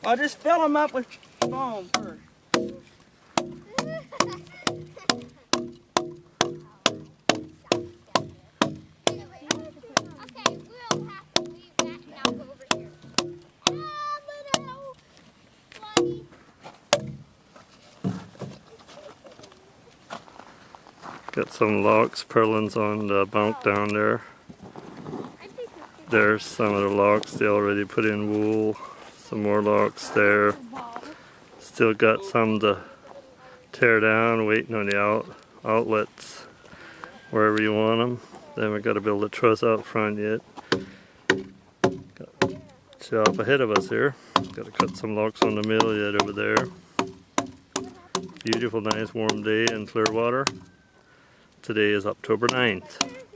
I'll just fill them up with foam first. Got some logs, purlins on the bunk down there. There's some of the logs they already put in wool. Some more logs there. Still got some to tear down, waiting on the outlets wherever you want them. Then we got to build a truss out front yet. Got job ahead of us here. Got to cut some logs on the mill yet over there. Beautiful, nice, warm day in Clearwater. Today is October 9th.